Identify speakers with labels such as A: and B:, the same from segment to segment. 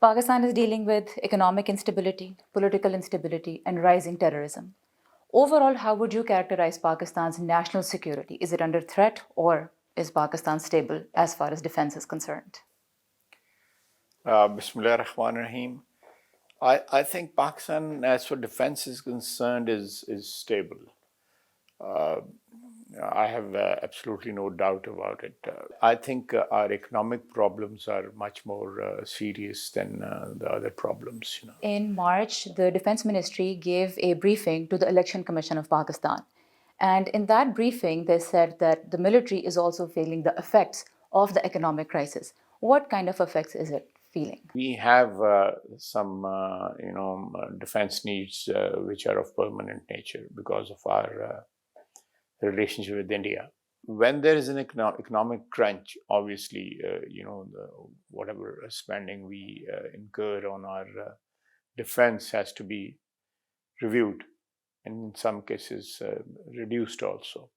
A: Pakistan is dealing with economic instability, political instability, and rising terrorism. Overall, how would you characterize Pakistan's national security? Is it under threat or is Pakistan stable as far as defense is concerned?
B: Bismillah ar-Rahman ar-Rahim. I think Pakistan, as for defense is concerned, is stable. I have absolutely no doubt about it. I think our economic problems are much more serious than the other problems.
A: In March, the Defense Ministry gave a briefing to the Election Commission of Pakistan. And in that briefing, they said that the military is also feeling the effects of the economic crisis. What kind of effects is it feeling?
B: We have some, defense needs which are of permanent nature because of our relationship with India. When there is an economic crunch, obviously, whatever spending we incur on our defense has to be reviewed, and in some cases reduced also.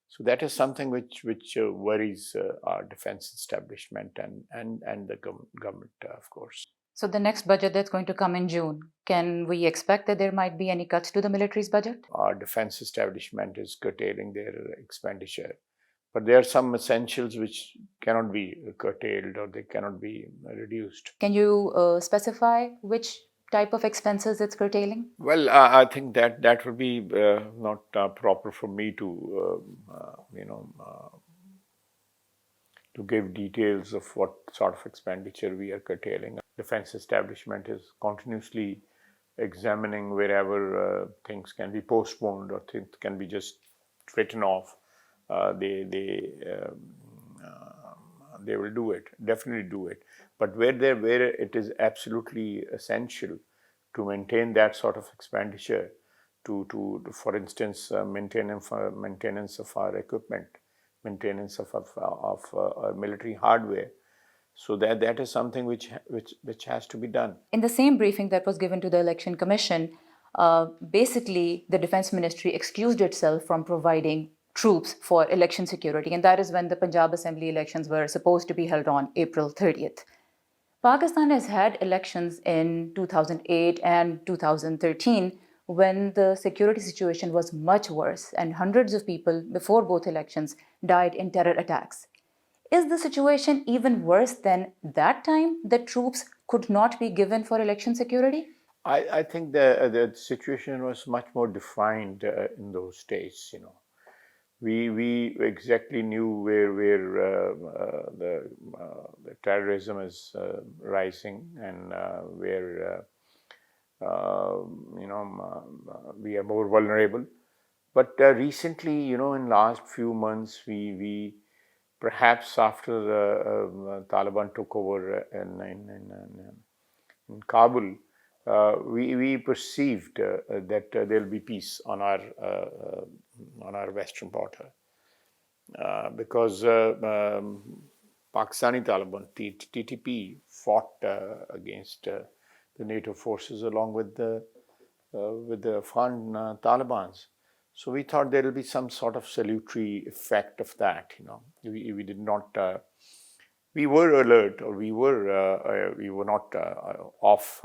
B: So that is something which worries our defense establishment and the government, of course.
A: So the next budget that's going to come in June, can we expect that there might be any cuts to the military's budget?
B: Our defense establishment is curtailing their expenditure, but there are some essentials which cannot be curtailed or they cannot be reduced.
A: Can you specify which type of expenses it's curtailing?
B: Well, I think that would be not proper for me to to give details of what sort of expenditure we are curtailing. Defense establishment is continuously examining wherever things can be postponed or things can be just written off. They will do it, definitely do it. But where it is absolutely essential to maintain that sort of expenditure, to for instance, maintenance of our equipment, maintenance of our military hardware. So that is something which has to be done.
A: In the same briefing that was given to the Election Commission, basically the Defense Ministry excused itself from providing troops for election security, and that is when the Punjab Assembly elections were supposed to be held on April 30th. Pakistan has had elections in 2008 and 2013 when the security situation was much worse and hundreds of people before both elections died in terror attacks. Is the situation even worse than that time that troops could not be given for election security?
B: I think the situation was much more defined in those days. We exactly knew where the terrorism is rising and where we are more vulnerable. But recently, in last few months, we perhaps after the Taliban took over in Kabul, we perceived that there will be peace on our western border because Pakistani Taliban, TTP, fought against the NATO forces along with the Afghan Talibans. So we thought there will be some sort of salutary effect of that. We did not. We were alert, or we were not off.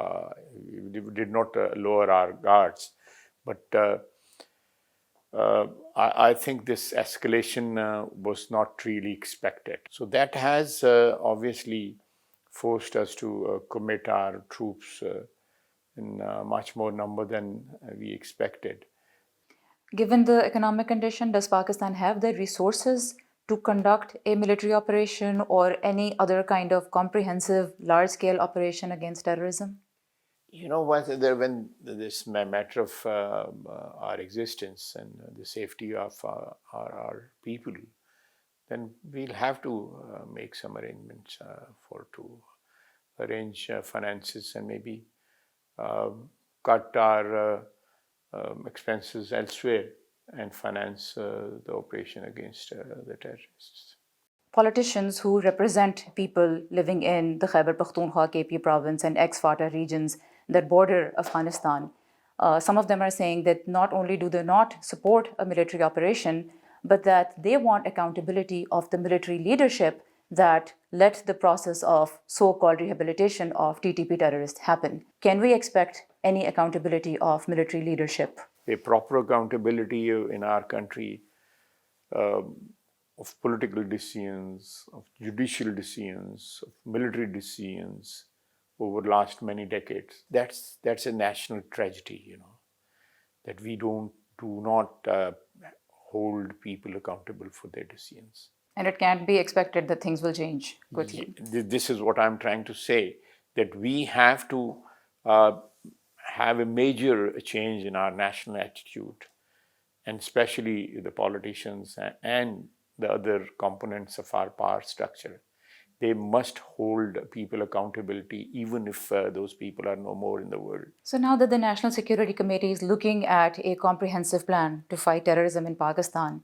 B: We did not lower our guards, but I think this escalation was not really expected. So that has obviously forced us to commit our troops in much more number than we expected.
A: Given the economic condition, does Pakistan have the resources to conduct a military operation or any other kind of comprehensive large-scale operation against terrorism?
B: When this matter of our existence and the safety of our people, then we'll have to make some arrangements to arrange finances and maybe cut our expenses elsewhere and finance the operation against the terrorists.
A: Politicians who represent people living in the Khyber Pakhtunkhwa KP province and ex-FATA regions that border Afghanistan, some of them are saying that not only do they not support a military operation, but that they want accountability of the military leadership that let the process of so-called rehabilitation of TTP terrorists happen. Can we expect any accountability of military leadership?
B: A proper accountability in our country of political decisions, of judicial decisions, of military decisions over the last many decades. That's a national tragedy, that we do not hold people accountable for their decisions.
A: And it can't be expected that things will change quickly.
B: This is what I'm trying to say, that we have to have a major change in our national attitude, and especially the politicians and the other components of our power structure. They must hold people accountability, even if those people are no more in the world.
A: So now that the National Security Committee is looking at a comprehensive plan to fight terrorism in Pakistan,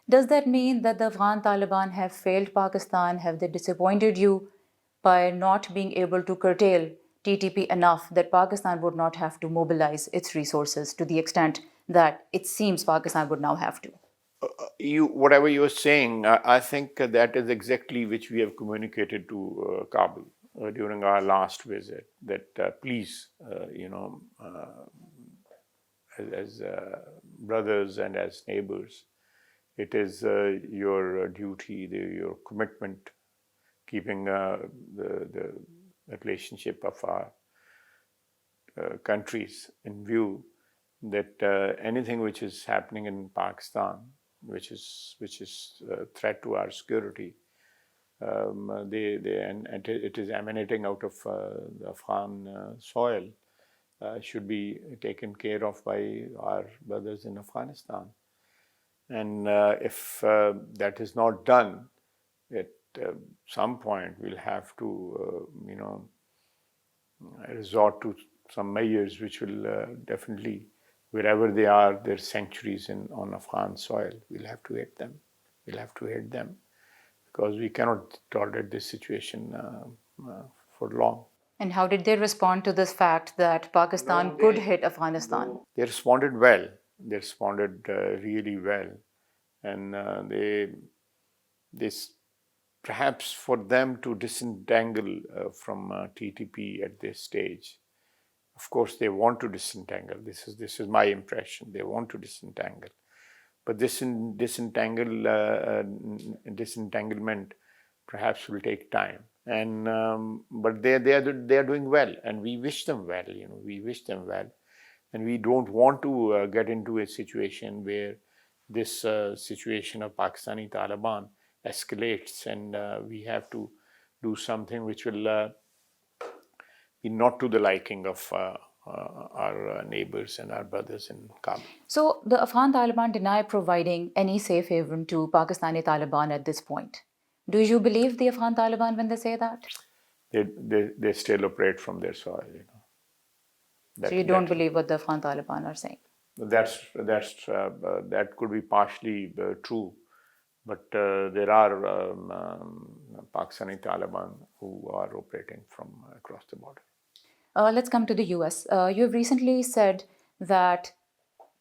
A: does that mean that the Afghan Taliban have failed Pakistan? Have they disappointed you by not being able to curtail TTP enough that Pakistan would not have to mobilize its resources to the extent that it seems Pakistan would now have to?
B: Whatever you are saying, I think that is exactly which we have communicated to Kabul during our last visit, that please, as brothers and as neighbors, it is your duty, your commitment, keeping the relationship of our countries in view, that anything which is happening in Pakistan, which is a threat to our security, and it is emanating out of the Afghan soil, should be taken care of by our brothers in Afghanistan. And if that is not done, at some point we'll have to, resort to some measures which will definitely, wherever they are, their sanctuaries on Afghan soil, we'll have to hit them. We'll have to hit them, because we cannot tolerate this situation for long.
A: And how did they respond to this fact that Pakistan could hit Afghanistan?
B: They responded well. They responded really well. And perhaps for them to disentangle from TTP at this stage, of course they want to disentangle. This is my impression. They want to disentangle. But this disentanglement perhaps will take time. And but they are doing well, and we wish them well. We wish them well, and we don't want to get into a situation where this situation of Pakistani Taliban escalates, and we have to do something which will be not to the liking of our neighbors and our brothers in Kabul.
A: So the Afghan Taliban deny providing any safe haven to Pakistani Taliban at this point. Do you believe the Afghan Taliban when they say that?
B: They still operate from their soil.
A: So you don't believe what the Afghan Taliban are saying?
B: That could be partially true, but there are Pakistani Taliban who are operating from across the border.
A: Let's come to the US. You have recently said that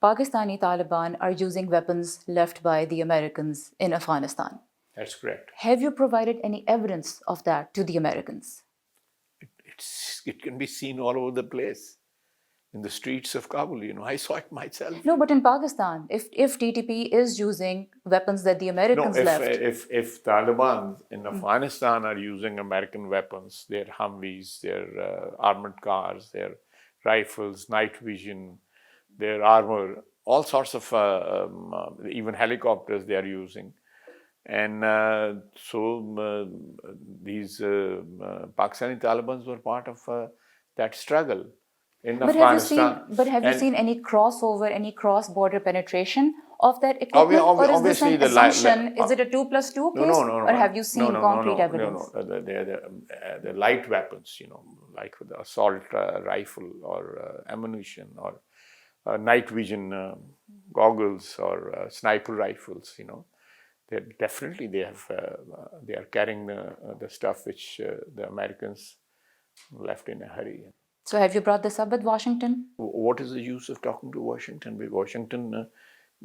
A: Pakistani Taliban are using weapons left by the Americans in Afghanistan.
B: That's correct.
A: Have you provided any evidence of that to the Americans?
B: It can be seen all over the place. In the streets of Kabul, I saw it myself.
A: No, but in Pakistan, if TTP is using weapons that the Americans left.
B: If Taliban in Afghanistan are using American weapons, their Humvees, their armored cars, their rifles, night vision, their armor, all sorts of, even helicopters they are using. And so these Pakistani Talibans were part of that struggle.
A: But have you seen any crossover, any cross-border penetration of that equipment? Or is this an assumption? Is it a 2+2 case?
B: No.
A: Or have you seen concrete evidence?
B: No. The light weapons, like the assault rifle or ammunition or night vision goggles or sniper rifles, they are carrying the stuff which the Americans left in a hurry.
A: So have you brought this up with Washington?
B: What is the use of talking to Washington? Washington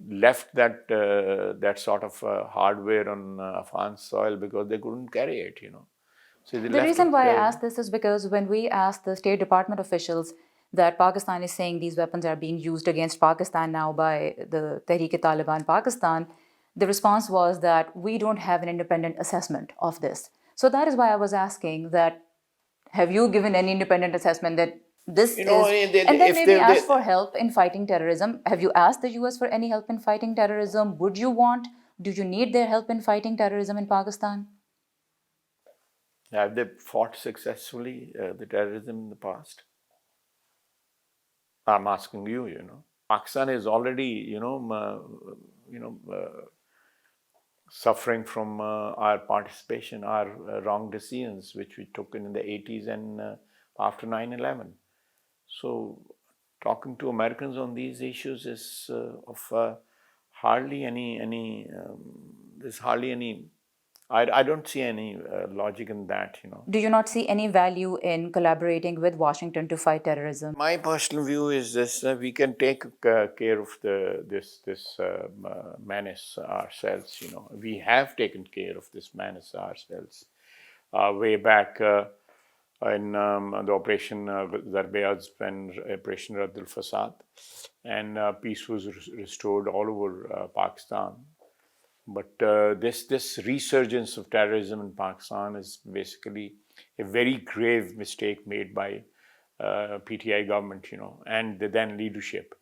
B: left that sort of hardware on Afghan soil because they couldn't carry it, So they
A: The
B: left
A: reason
B: it.
A: why I ask this is because when we asked the State Department officials that Pakistan is saying these weapons are being used against Pakistan now by the Tehreek-e-Taliban Pakistan, the response was that we don't have an independent assessment of this. So that is why I was asking that, have you given any independent assessment that this
B: You know,
A: is, and then
B: if
A: maybe
B: they
A: ask for help in fighting terrorism? Have you asked the US for any help in fighting terrorism? Would you want, do you need their help in fighting terrorism in Pakistan?
B: have they fought successfully the terrorism in the past? I'm asking you. You know, Pakistan is already suffering from our participation, our wrong decisions, which we took in the 80s and after 9/11. So, talking to Americans on these issues is of hardly any. There's hardly any. I don't see any logic in that. You know.
A: Do you not see any value in collaborating with Washington to fight terrorism?
B: My personal view is this: we can take care of this menace ourselves. You know, we have taken care of this menace ourselves way back in the Operation Zarbe and Operation Radd al Fasad, and peace was restored all over Pakistan. But this resurgence of terrorism in Pakistan is basically a very grave mistake made by PTI government, you know, and the then leadership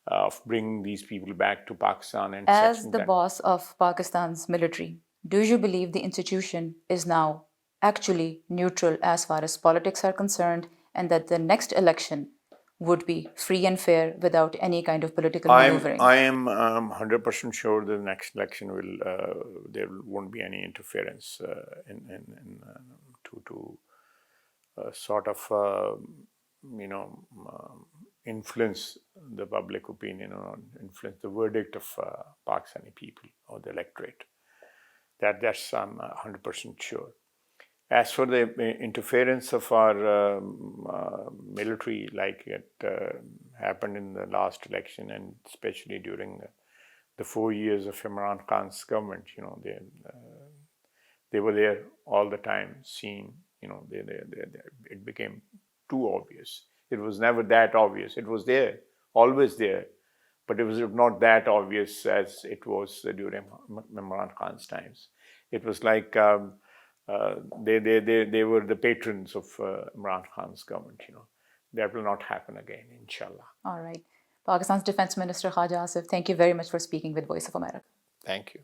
B: of bringing these people back to Pakistan and
A: As
B: settling
A: the
B: them.
A: boss of Pakistan's military, do you believe the institution is now actually neutral as far as politics are concerned, and that the next election would be free and fair without any kind of political maneuvering?
B: I am 100% sure the next election will there won't be any interference to sort of influence the public opinion or influence the verdict of Pakistani people or the electorate. That's I'm 100% sure. As for the interference of our military, like it happened in the last election, and especially during the 4 years of Imran Khan's government, you know, they were there all the time, seen. You know, it became too obvious. It was never that obvious. It was there, always there, but it was not that obvious as it was during Imran Khan's times. It was like they were the patrons of Imran Khan's government. You know, that will not happen again, inshallah.
A: All right. Pakistan's Defense Minister Khawaja Asif, thank you very much for speaking with Voice of America.
B: Thank you.